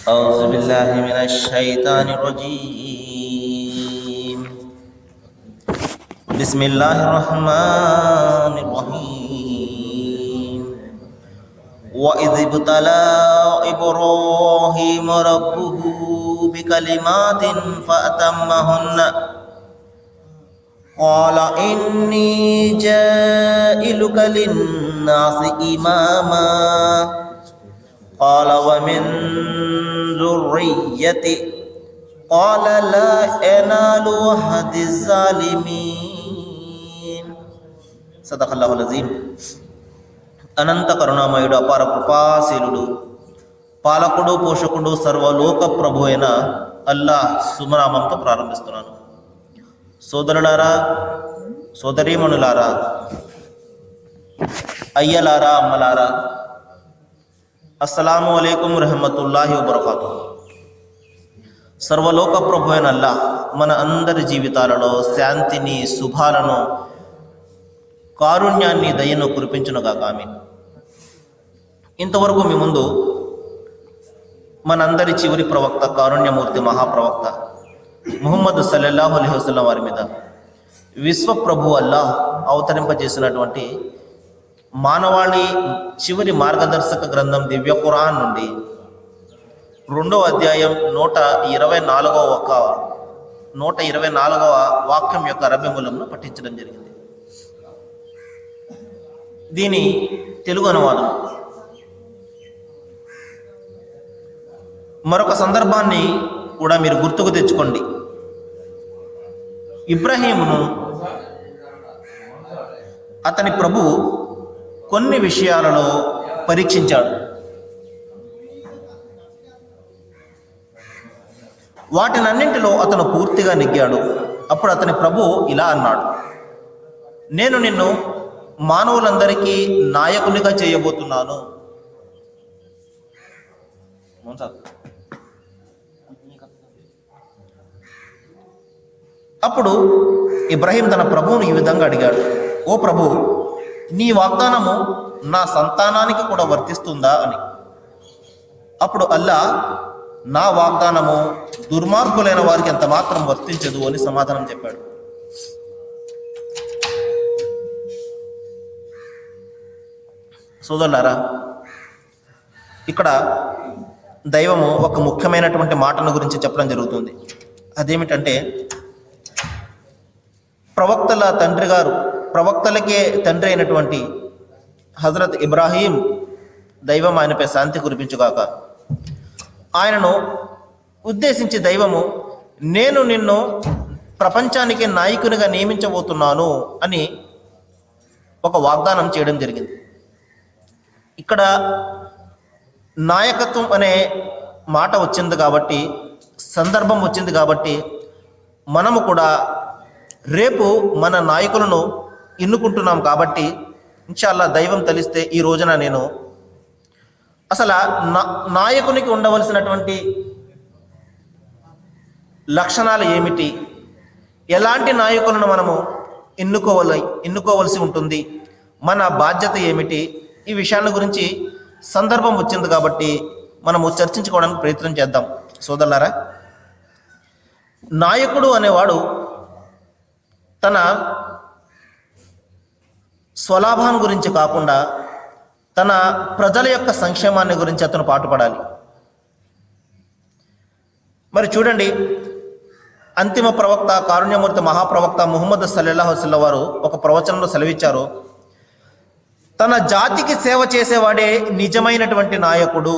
أعوذ بالله من الشيطان الرجيم. بسم الله الرحمن الرحيم. وإذ ابتلى إبراهيم ربه بكلمات فأتمهن قال إني جائلك للناس إماما قال ومن ذريتي قال لا ينال عهد الظالمين. صدق الله العظيم. అనంత కరుణామయుడు, అపార కృపాశీలుడు, పాలకుడు, పోషకుడు, సర్వలోక ప్రభు అయిన అల్లాహ్ సుమనామంతో ప్రారంభిస్తున్నాను. సోదరులారా, సోదరీమణులారా, అయ్యలారా, అమ్మలారా, అస్సలాము అలైకుం రహమతుల్లాహి వబరకాతు. సర్వలోక ప్రభు అయిన అల్లాహ్ మన అందరి జీవితాలలో శాంతిని, శుభాలను, కారుణ్యాన్ని, దయను కురిపించునుగాక. ఆమీన్. ఇంతవరకు మీ ముందు మనందరి చివరి ప్రవక్త, కారుణ్యమూర్తి, మహాప్రవక్త ముహమ్మద్ సల్లల్లాహు అలైహి వసల్లం వారి మీద విశ్వప్రభు అల్లాహ్ అవతరింపజేసినటువంటి మానవాళి చివరి మార్గదర్శక గ్రంథం దివ్య ఖురాన్ నుండి 2వ అధ్యాయం 124వ వాక్యం యొక్క అరబీ మూలంను పఠించడం జరిగింది. దీని తెలుగు అనువాదం. మరొక సందర్భాన్ని కూడా మీరు గుర్తుకు తెచ్చుకోండి. ఇబ్రాహీమును అతని ప్రభు కొన్ని విషయాలలో పరీక్షించాడు. వాటినన్నింటిలో అతను పూర్తిగా నెగ్గాడు. అప్పుడు అతని ప్రభు ఇలా అన్నాడు, నేను నిన్ను మానవులందరికీ నాయకునిగా చేయబోతున్నాను. అప్పుడు ఇబ్రాహీం తన ప్రభువును ఈ విధంగా అడిగాడు, ఓ ప్రభు, నీ వాగ్దానము నా సంతానానికి కూడా వర్తిస్తుందా అని. అప్పుడు అల్లాహ్, నా వాగ్దానము దుర్మార్గులైన వారికి ఎంత మాత్రం వర్తించదు అని సమాధానం చెప్పాడు. సోదరులారా, ఇక్కడ దైవము ఒక ముఖ్యమైనటువంటి మాటను గురించి చెప్పడం జరుగుతుంది. అదేమిటంటే, ప్రవక్తలకే తండ్రి అయినటువంటి హజరత్ ఇబ్రాహీం దైవం ఆయనపై శాంతి కురిపించుగాక, ఆయనను ఉద్దేశించి దైవము, నేను నిన్ను ప్రపంచానికి నాయకునిగా నియమించబోతున్నాను అని ఒక వాగ్దానం చేయడం జరిగింది. ఇక్కడ నాయకత్వం అనే మాట వచ్చింది కాబట్టి, సందర్భం వచ్చింది కాబట్టి, మనము కూడా రేపు మన నాయకులను ఎన్నుకుంటున్నాం కాబట్టి ఇన్షాల్లా దైవం తెలిస్తే ఈ రోజున నేను అసలు నాయకునికి ఉండవలసినటువంటి లక్షణాలు ఏమిటి, ఎలాంటి నాయకులను మనము ఎన్నుకోవలసి ఉంటుంది, మన బాధ్యత ఏమిటి, ఈ విషయాల గురించి సందర్భం వచ్చింది కాబట్టి మనము చర్చించుకోవడానికి ప్రయత్నం చేద్దాం. సోదరులారా, నాయకుడు అనేవాడు తన స్వలాభాన్ని గురించి కాకుండా తన ప్రజల యొక్క సంక్షేమాన్ని గురించి అతను పాటుపడాలి. మరి చూడండి, అంతిమ ప్రవక్త, కారుణ్యమూర్తి, మహాప్రవక్త ముహమ్మద్ సల్లల్లాహు అలైహి వసల్లం వారు ఒక ప్రవచనంలో సెలవిచ్చారు, తన జాతికి సేవ చేసేవాడే నిజమైనటువంటి నాయకుడు.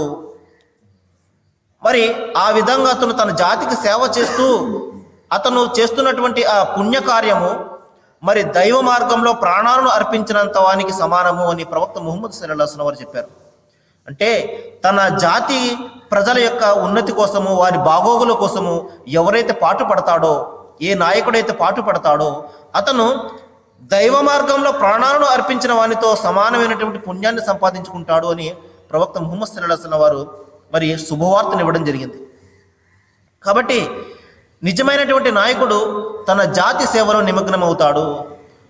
మరి ఆ విధంగా అతను తన జాతికి సేవ చేస్తూ అతను చేస్తున్నటువంటి ఆ పుణ్యకార్యము మరి దైవ మార్గంలో ప్రాణాలను అర్పించినంత వానికి సమానము అని ప్రవక్త ముహమ్మద్ సల్లల్లాహు అలైహి వసల్లం వారు చెప్పారు. అంటే తన జాతి ప్రజల యొక్క ఉన్నతి కోసము, వారి బాగోగుల కోసము ఎవరైతే పాటుపడతాడో, ఏ నాయకుడైతే పాటుపడతాడో అతను దైవ మార్గంలో ప్రాణాలను అర్పించిన వానితో సమానమైనటువంటి పుణ్యాన్ని సంపాదించుకుంటాడు అని ప్రవక్త ముహమ్మద్ సల్లల్లాహు అలైహి వసల్లం వారు మరి శుభవార్తను ఇవ్వడం జరిగింది. కాబట్టి నిజమైనటువంటి నాయకుడు తన జాతి సేవలో నిమగ్నమవుతాడు,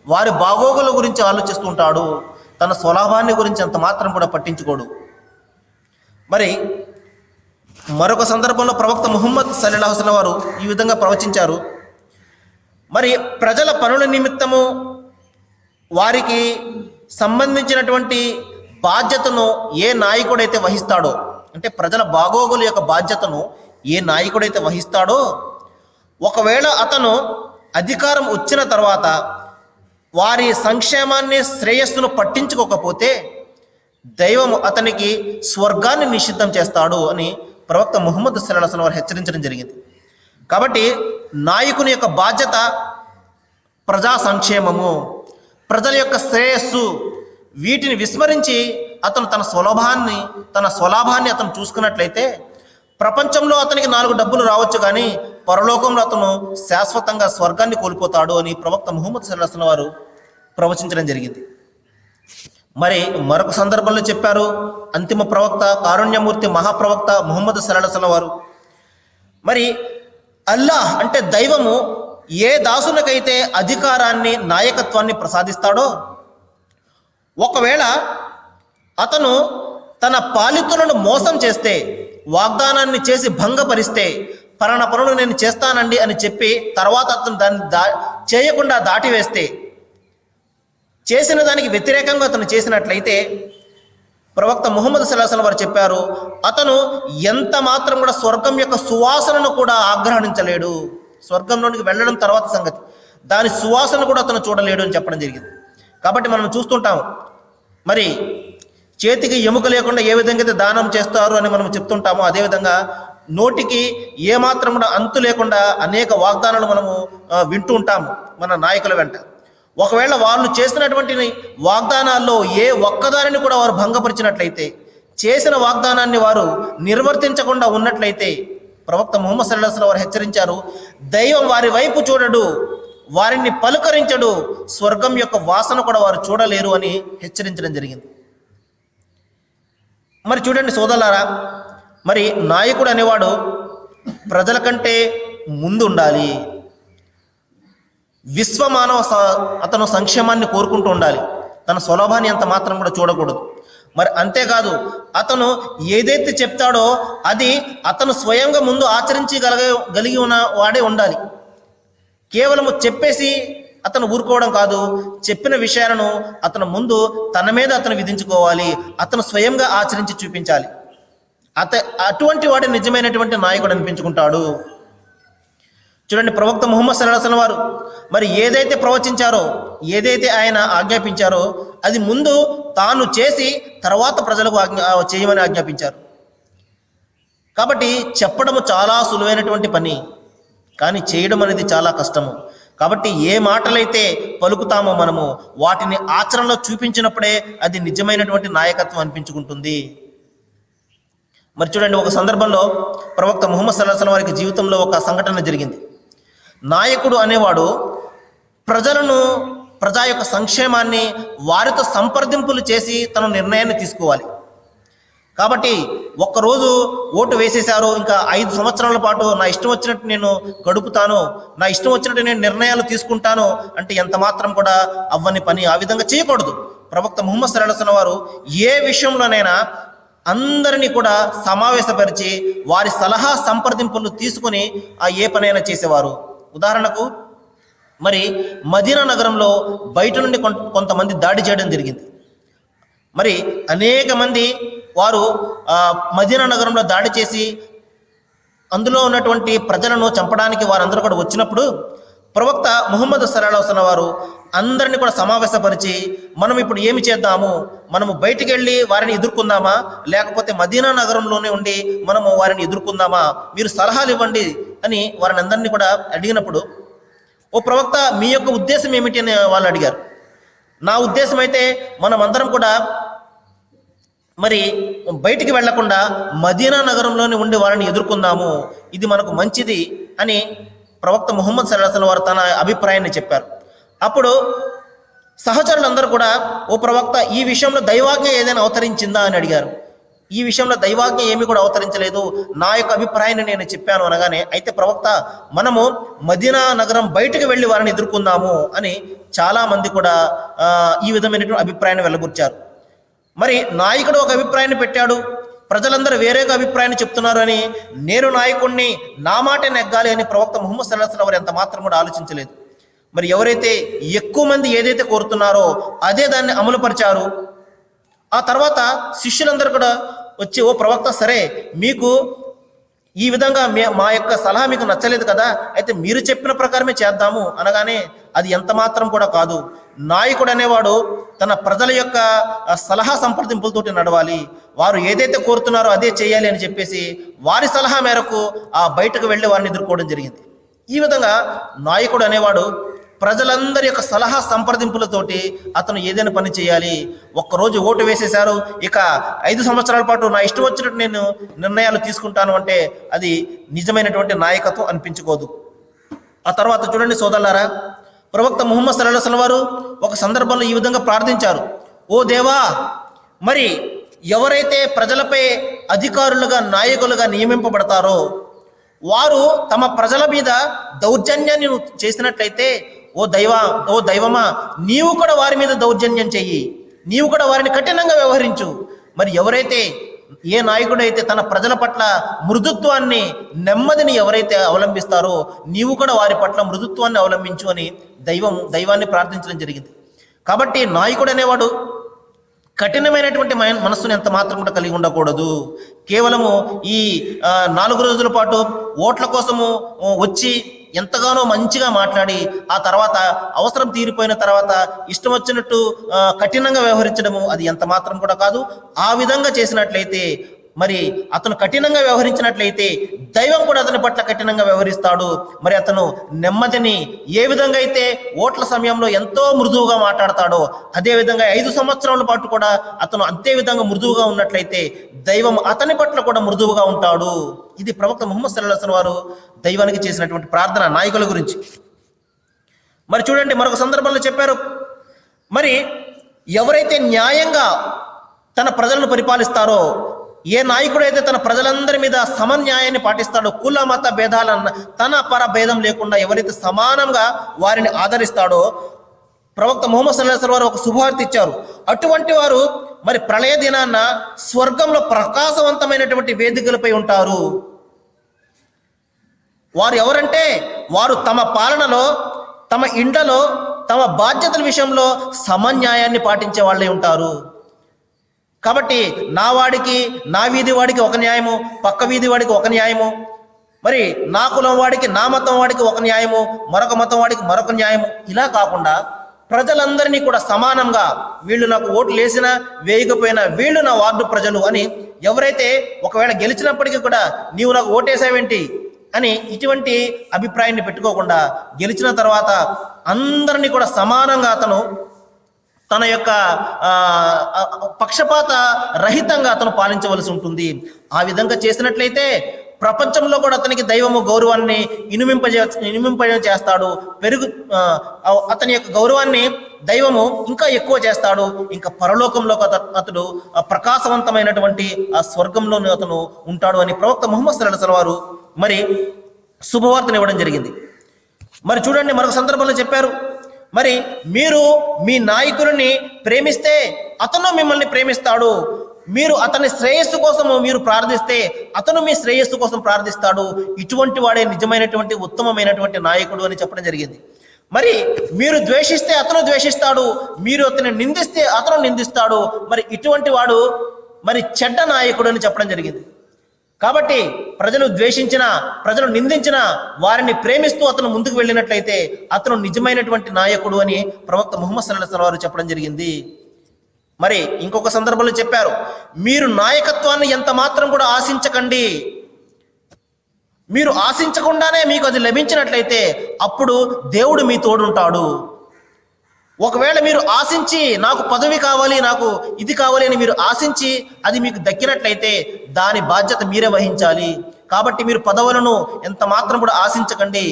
వారి బాగోగుల గురించి ఆలోచిస్తుంటాడు, తన స్వలాభాన్ని గురించి అంత మాత్రం కూడా పట్టించుకోడు. మరి మరొక సందర్భంలో ప్రవక్త ముహమ్మద్ సల్లల్లాహు అలైహి వసల్లం వారు ఈ విధంగా ప్రవచించారు. మరి ప్రజల పనుల నిమిత్తము వారికి సంబంధించినటువంటి బాధ్యతను ఏ నాయకుడైతే వహిస్తాడో, అంటే ప్రజల బాగోగుల యొక్క బాధ్యతను ఏ నాయకుడైతే వహిస్తాడో, ఒకవేళ అతను అధికారం వచ్చిన తర్వాత వారి సంక్షేమాన్ని శ్రేయస్సును పట్టించుకోకపోతే దైవం అతనికి స్వర్గాన్ని నిషిద్ధం చేస్తాడు అని ప్రవక్త ముహమ్మద్ సల్లల్లాహు అలైహి వసల్లం వారు హెచ్చరించడం జరిగింది. కాబట్టి నాయకుని యొక్క బాధ్యత ప్రజా సంక్షేమము, ప్రజల యొక్క శ్రేయస్సు, వీటిని విస్మరించి అతను తన స్వలాభాన్ని అతను చూసుకున్నట్లయితే ప్రపంచంలో అతనికి 4 డబ్బులు రావచ్చు, కానీ పరలోకంలో అతను శాశ్వతంగా స్వర్గాన్ని కోల్పోతాడు అని ప్రవక్త ముహమ్మద్ సల్లల్లాహు అలైహి వసల్లం వారు ప్రవచించడం జరిగింది. మరి మరొక సందర్భంలో చెప్పారు అంతిమ ప్రవక్త, కారుణ్యమూర్తి, మహాప్రవక్త ముహమ్మద్ సల్లల్లాహు అలైహి వసల్లం వారు, మరి అల్లాహ్ అంటే దైవము ఏ దాసునికైతే అధికారాన్ని, నాయకత్వాన్ని ప్రసాదిస్తాడో, ఒకవేళ అతను తన పాలితులను మోసం చేస్తే, వాగ్దానాన్ని చేసి భంగపరిస్తే, పలానా పనులు నేను చేస్తానండి అని చెప్పి తర్వాత అతను దాన్ని చేయకుండా దాటివేస్తే, చేసిన దానికి వ్యతిరేకంగా అతను చేసినట్లయితే ప్రవక్త ముహమ్మద్ సల్లల్లాహు అలైహి వసల్లం వారు చెప్పారు, అతను ఎంత మాత్రం కూడా స్వర్గం యొక్క సువాసనను కూడా ఆగ్రహించలేడు. స్వర్గంలోనికి వెళ్ళడం తర్వాత సంగతి, దాని సువాసన కూడా అతను చూడలేడు అని చెప్పడం జరిగింది. కాబట్టి మనం చూస్తుంటాం, మరి చేతికి ఎముక లేకుండా ఏ విధంగా అయితే దానం చేస్తారు అని మనం చెప్తుంటామో, అదేవిధంగా నోటికి ఏమాత్రం కూడా అంతు లేకుండా అనేక వాగ్దానాలు మనము వింటూ ఉంటాము మన నాయకుల వెంట. ఒకవేళ వాళ్ళు చేసినటువంటి వాగ్దానాల్లో ఏ ఒక్కదానిని కూడా వారు భంగపరిచినట్లయితే, చేసిన వాగ్దానాన్ని వారు నిర్వర్తించకుండా ఉన్నట్లయితే ప్రవక్త ముహమ్మద్ సల్లల్లాహు అలైహి వసల్లం వారు హెచ్చరించారు, దైవం వారి వైపు చూడడు, వారిని పలుకరించడు, స్వర్గం యొక్క వాసన కూడా వారు చూడలేరు అని హెచ్చరించడం జరిగింది. మరి చూడండి సోదరులారా, మరి నాయకుడు అనేవాడు ప్రజల కంటే ముందు ఉండాలి, విశ్వమానవ అతను సంక్షేమాన్ని కోరుకుంటూ ఉండాలి, తన స్వలాభాన్ని అంత మాత్రం కూడా చూడకూడదు. మరి అంతేకాదు, అతను ఏదైతే చెప్తాడో అది అతను స్వయంగా ముందు ఆచరించగలిగి ఉన్న వాడే ఉండాలి. కేవలము చెప్పేసి అతను ఊరుకోవడం కాదు, చెప్పిన విషయాలను అతను ముందు తన మీద అతను విధించుకోవాలి, అతను స్వయంగా ఆచరించి చూపించాలి. అటువంటి వాడు నిజమైనటువంటి నాయకుడు అనిపించుకుంటాడు. చూడండి, ప్రవక్త ముహమ్మద్ సల్లల్లాహు అలైహి వసల్లం వారు మరి ఏదైతే ప్రవచించారో, ఏదైతే ఆయన ఆజ్ఞాపించారో అది ముందు తాను చేసి తర్వాత ప్రజలకు చేయమని ఆజ్ఞాపించారు. కాబట్టి చెప్పడము చాలా సులువైనటువంటి పని, కానీ చేయడం అనేది చాలా కష్టము. కాబట్టి ఏ మాటలైతే పలుకుతామో మనము వాటిని ఆచరణలో చూపించినప్పుడే అది నిజమైనటువంటి నాయకత్వం అనిపించుకుంటుంది. మరి చూడండి, ఒక సందర్భంలో ప్రవక్త ముహమ్మద్ సల్లల్లాహు అలైహి వసల్లం వారికి జీవితంలో ఒక సంఘటన జరిగింది. నాయకుడు అనేవాడు ప్రజా యొక్క సంక్షేమాన్ని వారితో సంప్రదింపులు చేసి తన నిర్ణయాన్ని తీసుకోవాలి. కాబట్టి ఒక్కరోజు ఓటు వేసేశారు, ఇంకా 5 సంవత్సరాల పాటు నా ఇష్టం వచ్చినట్టు నేను గడుపుతాను, నా ఇష్టం వచ్చినట్టు నేను నిర్ణయాలు తీసుకుంటాను అంటే ఎంత మాత్రం కూడా అవ్వని పని. ఆ విధంగా చేయకూడదు. ప్రవక్త ముహమ్మద్ సల్లల్లాహు అలైహి వసల్లం వారు ఏ విషయంలోనైనా అందరినీ కూడా సమావేశపరిచి వారి సలహా సంప్రదింపులు తీసుకుని ఏ పనైనా చేసేవారు. ఉదాహరణకు, మరి మదీనా నగరంలో బయట నుండి కొంతమంది దాడి చేయడం జరిగింది. మరి అనేక మంది వారు మదీనా నగరంలో దాడి చేసి అందులో ఉన్నటువంటి ప్రజలను చంపడానికి వారందరూ కూడా వచ్చినప్పుడు ప్రవక్త ముహమ్మద్ సల్లల్లాహు అలైహి వసల్లం వారు అందరినీ కూడా సమావేశపరిచి, మనం ఇప్పుడు ఏమి చేద్దాము, మనము బయటికి వెళ్ళి వారిని ఎదుర్కొందామా, లేకపోతే మదీనా నగరంలోనే ఉండి మనము వారిని ఎదుర్కొందామా, మీరు సలహాలు ఇవ్వండి అని వారిని అందరినీ కూడా అడిగినప్పుడు, ఓ ప్రవక్త, మీ యొక్క ఉద్దేశం ఏమిటి అని వాళ్ళు అడిగారు. నా ఉద్దేశం అయితే మనమందరం కూడా మరి బయటికి వెళ్లకుండా మదీనా నగరంలోనే ఉండి వారిని ఎదుర్కొందాము, ఇది మనకు మంచిది అని ప్రవక్త ముహమ్మద్ సల్లల్లాహు అలైహి వసల్లం వారు తన అభిప్రాయాన్ని చెప్పారు. అప్పుడు సహచరులందరూ కూడా, ఓ ప్రవక్త, ఈ విషయంలో దైవాజ్ఞ ఏదైనా అవతరించిందా అని అడిగారు. ఈ విషయంలో దైవాజ్ఞ ఏమీ కూడా అవతరించలేదు, నా యొక్క అభిప్రాయాన్ని నేను చెప్పాను అనగానే, అయితే ప్రవక్త, మనము మదీనా నగరం బయటకు వెళ్ళి వారిని ఎదుర్కొందాము అని చాలామంది కూడా ఈ విధమైనటువంటి అభిప్రాయాన్ని వెళ్ళబుచ్చారు. మరి నాయకుడు ఒక అభిప్రాయాన్ని పెట్టాడు, ప్రజలందరూ వేరేగా అభిప్రాయాన్ని చెప్తున్నారు అని నేను నాయకుడిని, నా మాట నెగ్గాలి అని ప్రవక్త ముహమ్మద్ సల్లల్లాహు అలైహి వసల్లం ఎంత మాత్రం కూడా ఆలోచించలేదు. మరి ఎవరైతే ఎక్కువ మంది ఏదైతే కోరుతున్నారో అదే దాన్ని అమలుపరిచారు. ఆ తర్వాత శిష్యులందరూ కూడా వచ్చి, ఓ ప్రవక్త, సరే మీకు ఈ విధంగా మా యొక్క సలహా మీకు నచ్చలేదు కదా, అయితే మీరు చెప్పిన ప్రకారమే చేద్దాము అనగానే అది ఎంత మాత్రం కూడా కాదు. నాయకుడు అనేవాడు తన ప్రజల యొక్క సలహా సంప్రదింపులతోటి నడవాలి. వారు ఏదైతే కోరుతున్నారో అదే చేయాలి అని చెప్పేసి వారి సలహా మేరకు ఆ బయటకు వెళ్ళి వారిని ఎదుర్కోవడం జరిగింది. ఈ విధంగా నాయకుడు అనేవాడు ప్రజలందరి యొక్క సలహా సంప్రదింపులతోటి అతను ఏదైనా పని చేయాలి. ఒక్కరోజు ఓటు వేసేశారు, ఇక 5 సంవత్సరాల పాటు నా ఇష్టం వచ్చినట్టు నేను నిర్ణయాలు తీసుకుంటాను అంటే అది నిజమైనటువంటి నాయకత్వం అనిపించుకోదు. ఆ తర్వాత చూడండి సోదరులారా, ప్రవక్త ముహమ్మద్ సల్లల్లాహు అలైహి వసల్లం వారు ఒక సందర్భంలో ఈ విధంగా ప్రార్థించారు, ఓ దేవా, మరి ఎవరైతే ప్రజలపై అధికారులుగా నాయకులుగా నియమింపబడతారో వారు తమ ప్రజల మీద దౌర్జన్యాన్ని చేసినట్లయితే ఓ దైవమా, నీవు కూడా వారి మీద దౌర్జన్యం చెయ్యి, నీవు కూడా వారిని కఠినంగా వ్యవహరించు. మరి ఎవరైతే ఏ నాయకుడైతే తన ప్రజల పట్ల మృదుత్వాన్ని, నెమ్మదిని ఎవరైతే అవలంబిస్తారో నీవు కూడా వారి పట్ల మృదుత్వాన్ని అవలంబించు అని దైవాన్ని ప్రార్థించడం జరిగింది. కాబట్టి నాయకుడు అనేవాడు కఠినమైనటువంటి మనస్సును ఎంత మాత్రం కూడా కలిగి ఉండకూడదు. కేవలము ఈ 4 రోజుల పాటు ఓట్ల కోసము వచ్చి ఎంతగానో మంచిగా మాట్లాడి ఆ తర్వాత అవసరం తీరిపోయిన తర్వాత ఇష్టం వచ్చినట్టు కఠినంగా వ్యవహరించడము అది ఎంత మాత్రం కూడా కాదు. ఆ విధంగా చేసినట్లయితే, మరి అతను కఠినంగా వ్యవహరించినట్లయితే దైవం కూడా అతని పట్ల కఠినంగా వ్యవహరిస్తాడు. మరి అతను నెమ్మదిని ఏ విధంగా అయితే ఓట్ల సమయంలో ఎంతో మృదువుగా మాట్లాడతాడో అదే విధంగా 5 సంవత్సరాల పాటు కూడా అతను అంతే విధంగా మృదువుగా ఉన్నట్లయితే దైవం అతని పట్ల కూడా మృదువుగా ఉంటాడు. ఇది ప్రవక్త ముహమ్మద్ సల్లల్లాహు అలైహి వసల్లం వారు దైవానికి చేసినటువంటి ప్రార్థన నాయకుల గురించి. మరి చూడండి, మరొక సందర్భంలో చెప్పారు, మరి ఎవరైతే న్యాయంగా తన ప్రజలను పరిపాలిస్తారో, ఏ నాయకుడైతే తన ప్రజలందరి మీద సమన్యాయాన్ని పాటిస్తాడో, కుల మత భేదాలన్న తన పర భేదం లేకుండా ఎవరైతే సమానంగా వారిని ఆదరిస్తాడో, ప్రవక్త ముహమ్మద్ సల్లల్లాహు అలైహి వసల్లం వారు ఒక శుభవార్త ఇచ్చారు. అటువంటి వారు మరి ప్రళయ దినాన్న స్వర్గంలో ప్రకాశవంతమైనటువంటి వేదికలపై ఉంటారు. వారు ఎవరంటే వారు తమ పాలనలో, తమ ఇండ్లలో, తమ బాధ్యతల విషయంలో సమన్యాయాన్ని పాటించే వాళ్ళే ఉంటారు. కాబట్టి నా వాడికి, నా వీధి వాడికి ఒక న్యాయము, పక్క వీధి వాడికి ఒక న్యాయము, మరి నా కులం వాడికి, నా మతం వాడికి ఒక న్యాయము, మరొక మతం వాడికి మరొక న్యాయము, ఇలా కాకుండా ప్రజలందరినీ కూడా సమానంగా, వీళ్ళు నాకు ఓట్లు వేసినా వేయకపోయినా వీళ్ళు నా వార్డు ప్రజలు అని ఎవరైతే ఒకవేళ గెలిచినప్పటికీ కూడా నీవు నాకు ఓటేసావేంటి అని ఇటువంటి అభిప్రాయాన్ని పెట్టుకోకుండా గెలిచిన తర్వాత అందరినీ కూడా సమానంగా అతను తన యొక్క పక్షపాత రహితంగా అతను పాలించవలసి ఉంటుంది. ఆ విధంగా చేసినట్లయితే ప్రపంచంలో కూడా అతనికి దైవము గౌరవాన్ని ఇనుమింపజేస్తాడు. అతని యొక్క గౌరవాన్ని దైవము ఇంకా ఎక్కువ చేస్తాడు. ఇంకా పరలోకంలో అతడు ప్రకాశవంతమైనటువంటి ఆ స్వర్గంలోనే అతను ఉంటాడు అని ప్రవక్త ముహమ్మద్ సల్లల్లాహు అలైహి వసల్లం వారు మరి శుభవార్తను ఇవ్వడం జరిగింది. మరి చూడండి, మరొక సందర్భంలో చెప్పారు, మరి మీరు మీ నాయకుడిని ప్రేమిస్తే అతను మిమ్మల్ని ప్రేమిస్తాడు, మీరు అతని శ్రేయస్సు కోసము మీరు ప్రార్థిస్తే అతను మీ శ్రేయస్సు కోసం ప్రార్థిస్తాడు. ఇటువంటి వాడే నిజమైనటువంటి ఉత్తమమైనటువంటి నాయకుడు అని చెప్పడం జరిగింది. మరి మీరు ద్వేషిస్తే అతను ద్వేషిస్తాడు, మీరు అతన్ని నిందిస్తే అతను నిందిస్తాడు. మరి ఇటువంటి వాడు మరి చెడ్డ నాయకుడు అని చెప్పడం జరిగింది. కాబట్టి ప్రజలు ద్వేషించిన, ప్రజలు నిందించిన వారిని ప్రేమిస్తూ అతను ముందుకు వెళ్ళినట్లయితే అతను నిజమైనటువంటి నాయకుడు అని ప్రవక్త ముహమ్మద్ సల్లల్లాహు అలైహి వసల్లం వారు చెప్పడం జరిగింది. మరి ఇంకొక సందర్భంలో చెప్పారు, మీరు నాయకత్వాన్ని ఎంత మాత్రం కూడా ఆశించకండి, మీరు ఆశించకుండానే మీకు అది లభించినట్లయితే అప్పుడు దేవుడు మీ తోడుంటాడు. ఒకవేళ మీరు ఆశించి నాకు పదవి కావాలి, నాకు ఇది కావాలి అని మీరు ఆశించి అది మీకు దక్కినట్లయితే దాని బాధ్యత మీరే వహించాలి. కాబట్టి మీరు పదవులను ఎంత మాత్రం కూడా ఆశించకండి.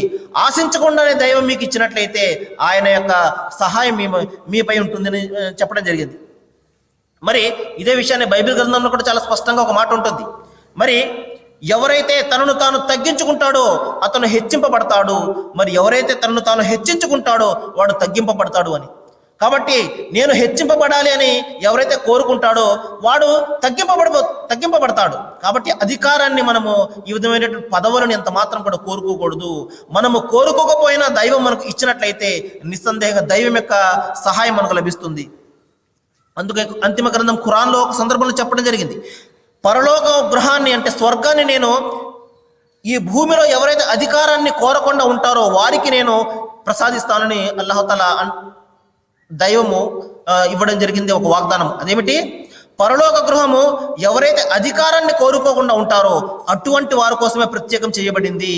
ఆశించకుండానే దైవం మీకు ఇచ్చినట్లయితే ఆయన యొక్క సహాయం మీపై ఉంటుందని చెప్పడం జరిగింది. మరి ఇదే విషయాన్ని బైబిల్ గ్రంథంలో కూడా చాలా స్పష్టంగా ఒక మాట ఉంటుంది. మరి ఎవరైతే తనను తాను తగ్గించుకుంటాడో అతను హెచ్చింపబడతాడు, మరి ఎవరైతే తనను తాను హెచ్చించుకుంటాడో వాడు తగ్గింపబడతాడు అని. కాబట్టి నేను హెచ్చింపబడాలి అని ఎవరైతే కోరుకుంటాడో వాడు తగ్గింపబడతాడు. కాబట్టి అధికారాన్ని మనము ఈ విధమైనటువంటి పదవులను ఎంత మాత్రం కూడా కోరుకోకూడదు. మనము కోరుకోకపోయినా దైవం మనకు ఇచ్చినట్లయితే నిస్సందేహంగా దైవం యొక్క సహాయం మనకు లభిస్తుంది. అందుకే అంతిమ గ్రంథం ఖురాన్లో ఒక సందర్భంలో చెప్పడం జరిగింది, పరలోక గృహాన్ని అంటే స్వర్గాన్ని నేను ఈ భూమిలో ఎవరైతే అధికారాన్ని కోరకుండా ఉంటారో వారికి నేను ప్రసాదిస్తానని అల్లాహుతాలా దైవము ఇవ్వడం జరిగింది, ఒక వాగ్దానం. అదేమిటి? పరలోక గృహము ఎవరైతే అధికారాన్ని కోరుకోకుండా ఉంటారో అటువంటి వారి కోసమే ప్రత్యేకం చేయబడింది.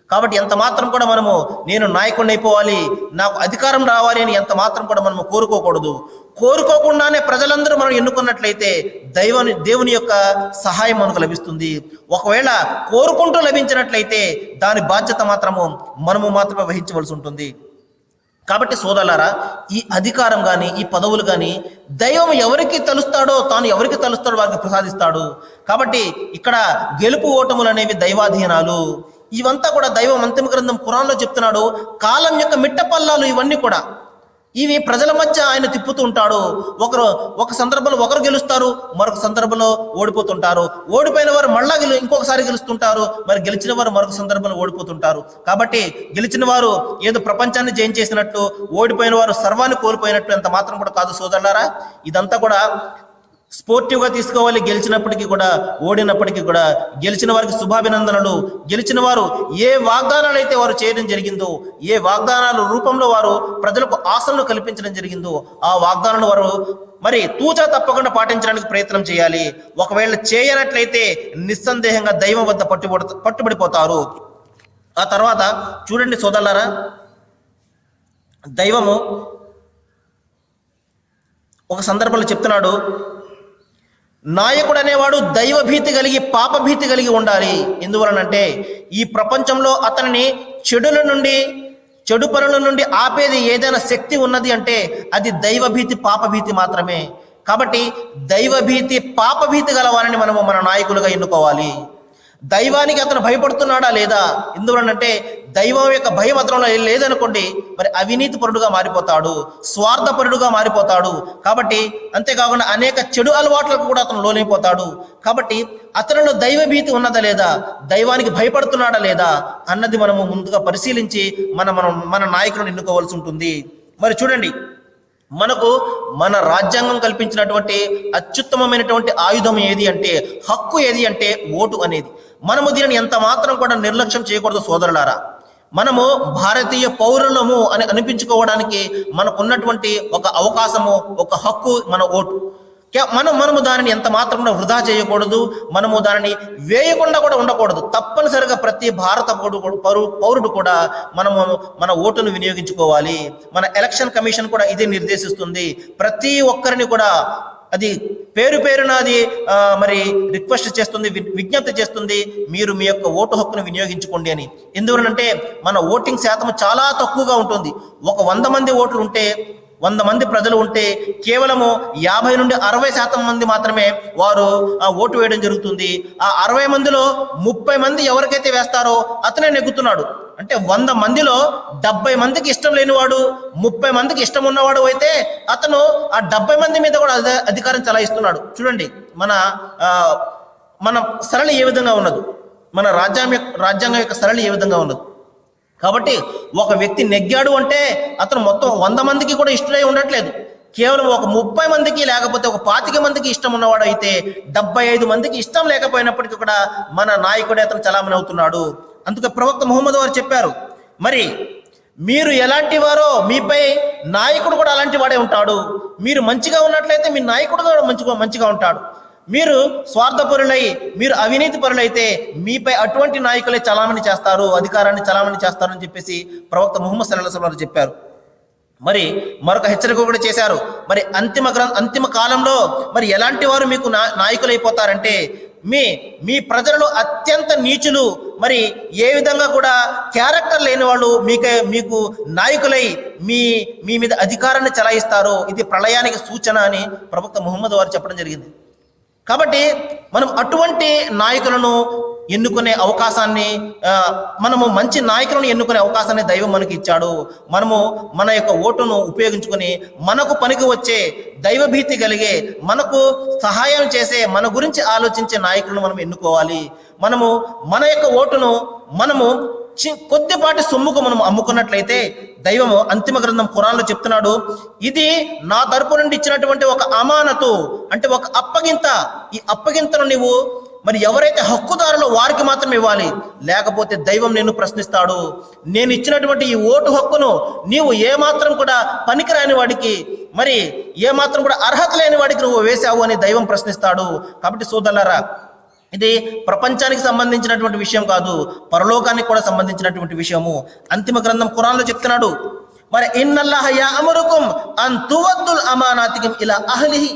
కాబట్టి ఎంత మాత్రం కూడా మనము నేను నాయకుడిని అయిపోవాలి, నాకు అధికారం రావాలి అని ఎంత మాత్రం కూడా మనము కోరుకోకూడదు. కోరుకోకుండానే ప్రజలందరూ మనం ఎన్నుకున్నట్లయితే దేవుని యొక్క సహాయం మనకు లభిస్తుంది. ఒకవేళ కోరుకుంటూ లభించినట్లయితే దాని బాధ్యత మాత్రము మనము మాత్రమే వహించవలసి ఉంటుంది. కాబట్టి సోదరులారా, ఈ అధికారం కానీ ఈ పదవులు కానీ దైవం ఎవరికి తలుస్తాడో తాను ఎవరికి తలుస్తాడో వారికి ప్రసాదిస్తాడు. కాబట్టి ఇక్కడ గెలుపు ఓటములు అనేవి దైవాధీనాలు. ఇవంతా కూడా దైవం అంతిమ గ్రంథం ఖురాన్లో చెప్తున్నాడు. కాలం యొక్క మిట్టపల్లాలు ఇవన్నీ కూడా ఇవి ప్రజల మధ్య ఆయన తిప్పుతూ ఉంటాడు. ఒక సందర్భంలో ఒకరు గెలుస్తారు, మరొక సందర్భంలో ఓడిపోతుంటారు. ఓడిపోయిన వారు మళ్ళా ఇంకొకసారి గెలుస్తుంటారు, మరి గెలిచిన వారు మరొక సందర్భంలో ఓడిపోతుంటారు. కాబట్టి గెలిచిన వారు ఏదో ప్రపంచాన్ని జయించేసినట్టు, ఓడిపోయిన వారు సర్వాన్ని కోల్పోయినట్టు ఎంత మాత్రం కూడా కాదు సోదరులారా. ఇదంతా కూడా స్పోర్టివ్గా తీసుకోవాలి. గెలిచినప్పటికీ కూడా ఓడినప్పటికీ కూడా గెలిచిన వారికి శుభాభినందనలు. గెలిచిన వారు ఏ వాగ్దానాలు అయితే వారు చేయడం జరిగిందో, ఏ వాగ్దానాల రూపంలో వారు ప్రజలకు ఆశలను కల్పించడం జరిగిందో ఆ వాగ్దానాలను వారు మరి తూచా తప్పకుండా పాటించడానికి ప్రయత్నం చేయాలి. ఒకవేళ చేయనట్లయితే నిస్సందేహంగా దైవం వద్ద పట్టుబడిపోతారు. ఆ తర్వాత చూడండి సోదరులారా, దైవము ఒక సందర్భంలో చెప్తున్నాడు, నాయకుడు అనేవాడు దైవభీతి కలిగి పాపభీతి కలిగి ఉండాలి. ఎందువలనంటే ఈ ప్రపంచంలో అతనిని చెడు పనుల నుండి ఆపేది ఏదైనా శక్తి ఉన్నది అంటే అది దైవభీతి పాపభీతి మాత్రమే. కాబట్టి దైవభీతి పాపభీతి గలవారిని మనము మన నాయకులుగా ఎన్నుకోవాలి. దైవానికి అతను భయపడుతున్నాడా లేదా? ఎందువలనంటే దైవం యొక్క భయం అతను లేదనుకోండి, మరి అవినీతి పరుడుగా మారిపోతాడు, స్వార్థపరుడుగా మారిపోతాడు. కాబట్టి అంతేకాకుండా అనేక చెడు అలవాట్లకు కూడా అతను లోనైపోతాడు. కాబట్టి అతనిలో దైవభీతి ఉన్నదా లేదా, దైవానికి భయపడుతున్నాడా లేదా అన్నది మనము ముందుగా పరిశీలించి మన నాయకులను ఎన్నుకోవాల్సి ఉంటుంది. మరి చూడండి, మనకు మన రాజ్యాంగం కల్పించినటువంటి అత్యుత్తమమైనటువంటి ఆయుధం ఏది అంటే, హక్కు ఏది అంటే ఓటు అనేది. మనము దీనిని ఎంత మాత్రం కూడా నిర్లక్ష్యం చేయకూడదు సోదరులారా. మనము భారతీయ పౌరులము అని అనిపించుకోవడానికి మనకున్నటువంటి ఒక అవకాశము, ఒక హక్కు మన ఓటు. మనము దానిని ఎంత మాత్రం కూడా వృధా చేయకూడదు, మనము దానిని వేయకుండా కూడా ఉండకూడదు. తప్పనిసరిగా ప్రతి భారత పౌరుడు కూడా మన ఓటును వినియోగించుకోవాలి. మన ఎలక్షన్ కమిషన్ కూడా ఇదే నిర్దేశిస్తుంది. ప్రతి ఒక్కరిని కూడా అది పేరున అది మరి రిక్వెస్ట్ చేస్తుంది, విజ్ఞప్తి చేస్తుంది, మీరు మీ యొక్క ఓటు హక్కును వినియోగించుకోండి అని. ఎందువలనంటే మన ఓటింగ్ శాతం చాలా తక్కువగా ఉంటుంది. ఒక 100 మంది ఓట్లు ఉంటే, 100 మంది ప్రజలు ఉంటే కేవలము 50 నుండి 60% మంది మాత్రమే వారు ఓటు వేయడం జరుగుతుంది. ఆ 60 మందిలో 30 మంది ఎవరికైతే వేస్తారో అతనే నెగ్గుతున్నాడు. అంటే 100 మందిలో 70 మందికి ఇష్టం లేనివాడు, 30 మందికి ఇష్టం ఉన్నవాడు అయితే అతను ఆ 70 మంది మీద కూడా అధికారం చలాయిస్తున్నాడు. చూడండి మన సరళి ఏ విధంగా ఉన్నది, మన రాజ్యాంగం యొక్క సరళి ఏ విధంగా ఉన్నది. కాబట్టి ఒక వ్యక్తి నెగ్గాడు అంటే అతను మొత్తం 100 మందికి కూడా ఇష్టమై ఉండట్లేదు. కేవలం ఒక 30 మందికి లేకపోతే ఒక 25 మందికి ఇష్టం ఉన్నవాడు అయితే 75 మందికి ఇష్టం లేకపోయినప్పటికీ కూడా మన నాయకుడే అతను చలామణి అవుతున్నాడు. అందుకే ప్రవక్త ముహమ్మద్ వారు చెప్పారు, మరి మీరు ఎలాంటి వారో మీపై నాయకుడు కూడా అలాంటి వాడే ఉంటాడు. మీరు మంచిగా ఉన్నట్లయితే మీ నాయకుడు కూడా మంచిగా ఉంటాడు. మీరు స్వార్థపరులై, మీరు అవినీతి పరులైతే మీపై అటువంటి నాయకులే చలామణి చేస్తారు, అధికారాన్ని చలామణి చేస్తారు అని చెప్పేసి ప్రవక్త ముహమ్మద్ సల్లల్లాహు అలైహి వసల్లం చెప్పారు. మరి మరొక హెచ్చరిక కూడా చేశారు, మరి అంతిమ కాలంలో మరి ఎలాంటి వారు మీకు నాయకులు అయిపోతారంటే, మీ ప్రజలలో అత్యంత నీచులు, మరి ఏ విధంగా కూడా క్యారెక్టర్ లేని వాళ్ళు మీకు నాయకులై మీ మీద అధికారాన్ని చలాయిస్తారు. ఇది ప్రళయానికి సూచన అని ప్రవక్త ముహమ్మద్ వారు చెప్పడం జరిగింది. కాబట్టి మనం అటువంటి నాయకులను ఎన్నుకునే అవకాశాన్ని, మనము మంచి నాయకులను ఎన్నుకునే అవకాశాన్ని దైవం మనకి ఇచ్చాడు. మనము మన యొక్క ఓటును ఉపయోగించుకొని మనకు పనికి వచ్చే, దైవభీతి కలిగే, మనకు సహాయం చేసే, మన గురించి ఆలోచించే నాయకులను మనం ఎన్నుకోవాలి. మనము మన యొక్క ఓటును మనము కొద్దిపాటి సొమ్ముకు మనం అమ్ముకున్నట్లయితే, దైవము అంతిమ గ్రంథం ఖురాన్లో చెప్తున్నాడు, ఇది నా తరపు నుండి ఇచ్చినటువంటి ఒక అమానతు, అంటే ఒక అప్పగింత. ఈ అప్పగింతను నీవు మరి ఎవరైతే హక్కుదారులో వారికి మాత్రం ఇవ్వాలి, లేకపోతే దైవం నిన్ను ప్రశ్నిస్తాడు. నేను ఇచ్చినటువంటి ఈ ఓటు హక్కును నీవు ఏమాత్రం కూడా పనికిరాని వాడికి, మరి ఏమాత్రం కూడా అర్హత లేని వాడికి నువ్వు వేశావు అని దైవం ప్రశ్నిస్తాడు. కాబట్టి సోదరులారా, ఇది ప్రపంచానికి సంబంధించినటువంటి విషయం కాదు, పరలోకానికి కూడా సంబంధించినటువంటి విషయము. అంతిమ గ్రంథం ఖురాన్లో చెప్తున్నాడు, మరి ఇన్నల్లాహ యఅమురుకుం అన్ తువద్దుల్ అమానాతికుం ఇలా అహ్లిహి.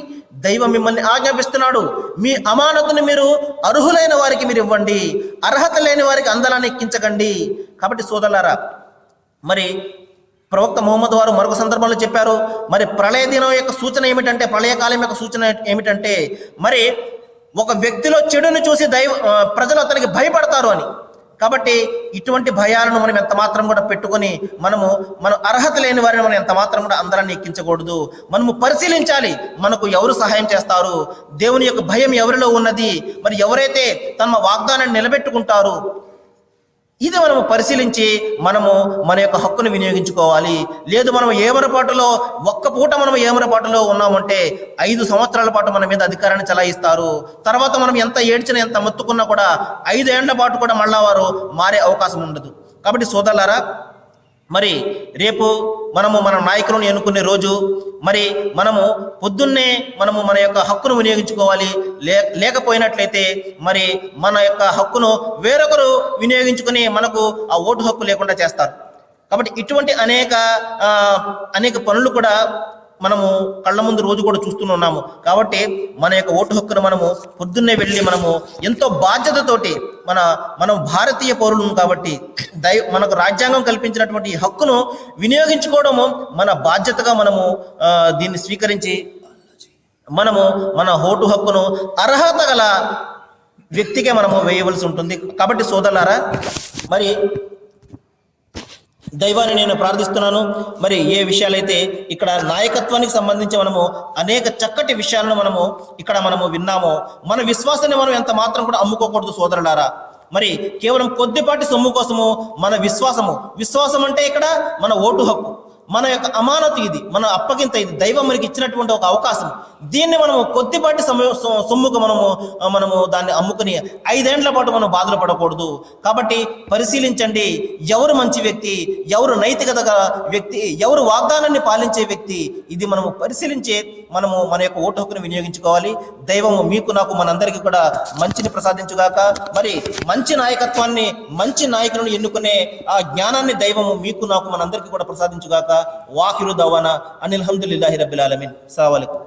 దైవం మిమ్మల్ని ఆజ్ఞాపిస్తున్నాడు, మీ అమానతుని మీరు అర్హులైన వారికి మీరు ఇవ్వండి, అర్హత లేని వారికి అందలాన్ని ఎక్కించకండి. కాబట్టి సోదరులారా, మరి ప్రవక్త ముహమ్మద్ వారు మరొక సందర్భంలో చెప్పారు, మరి ప్రళయ దినం యొక్క సూచన ఏమిటంటే, ప్రళయకాలం యొక్క సూచన ఏమిటంటే, మరి ఒక వ్యక్తిలో చెడును చూసి ప్రజలు అతనికి భయపడతారు అని. కాబట్టి ఇటువంటి భయాలను మనం ఎంత మాత్రం కూడా పెట్టుకొని మన అర్హత లేని వారిని మనం ఎంత మాత్రం కూడా అందరాన్ని ఎక్కించకూడదు. మనము పరిశీలించాలి, మనకు ఎవరు సహాయం చేస్తారు, దేవుని యొక్క భయం ఎవరిలో ఉన్నది, మరి ఎవరైతే తమ వాగ్దానాన్ని నిలబెట్టుకుంటారు, ఇది మనము పరిశీలించి మనము మన యొక్క హక్కును వినియోగించుకోవాలి. లేదు మనం ఏమరపాటులో, ఒక్క పూట మనం ఏమరపాటులో ఉన్నామంటే 5 సంవత్సరాల పాటు మన మీద అధికారాన్ని చలాయిస్తారు. తర్వాత మనం ఎంత ఏడ్చినా, ఎంత మొత్తుకున్నా కూడా 5 ఏళ్ల పాటు కూడా మళ్ళా వారు మారే అవకాశం ఉండదు. కాబట్టి సోదరులారా, మరి రేపు మనము మన నాయకులను ఎన్నుకునే రోజు, మరి మనము పొద్దున్నే మనము మన యొక్క హక్కును వినియోగించుకోవాలి. లేకపోయినట్లయితే మరి మన యొక్క హక్కును వేరొకరు వినియోగించుకుని మనకు ఆ ఓటు హక్కు లేకుండా చేస్తారు. కాబట్టి ఇటువంటి అనేక పనులు కూడా మనము కళ్ళ ముందు రోజు కూడా చూస్తున్నాము. కాబట్టి మన యొక్క ఓటు హక్కును మనము పొద్దున్నే వెళ్ళి మనము ఎంతో బాధ్యతతోటి, మనం భారతీయ పౌరులు కాబట్టి మనకు రాజ్యాంగం కల్పించినటువంటి ఈ హక్కును వినియోగించుకోవడము మన బాధ్యతగా మనము దీన్ని స్వీకరించి మనము మన ఓటు హక్కును అర్హత గల వ్యక్తికే మనము వేయవలసి ఉంటుంది. కాబట్టి సోదరులారా, మరి దైవాన్ని నేను ప్రార్థిస్తున్నాను. మరి ఏ విషయాలైతే ఇక్కడ నాయకత్వానికి సంబంధించి మనము అనేక చక్కటి విషయాలను మనము విన్నామో, మన విశ్వాసాన్ని మనం ఎంత మాత్రం కూడా అమ్ముకోకూడదు సోదరులారా. మరి కేవలం కొద్దిపాటి సొమ్ము కోసము మన విశ్వాసం అంటే ఇక్కడ మన ఓటు హక్కు, మన యొక్క అమానతు, ఇది మన అప్పగింత, ఇది దైవం మనకి ఇచ్చినటువంటి ఒక అవకాశం. దీన్ని మనము కొద్దిపాటి సొమ్ముకు మనము దాన్ని అమ్ముకుని 5 ఏళ్ల పాటు మనం బాధలు పడకూడదు. కాబట్టి పరిశీలించండి, ఎవరు మంచి వ్యక్తి, ఎవరు నైతికత వ్యక్తి, ఎవరు వాగ్దానాన్ని పాలించే వ్యక్తి, ఇది మనము పరిశీలించే మనము మన యొక్క ఓటు హక్కును వినియోగించుకోవాలి. దైవము మీకు నాకు మనందరికీ కూడా మంచిని ప్రసాదించుగాక. మరి మంచి నాయకత్వాన్ని, మంచి నాయకులను ఎన్నుకునే ఆ జ్ఞానాన్ని దైవము మీకు నాకు మనందరికీ కూడా ప్రసాదించుగాక. వాఖిరు దవానా అనిల్ హమ్దులిల్లాహి రబ్బిల్ ఆలమీన్. అస్సలాము అలైకుం.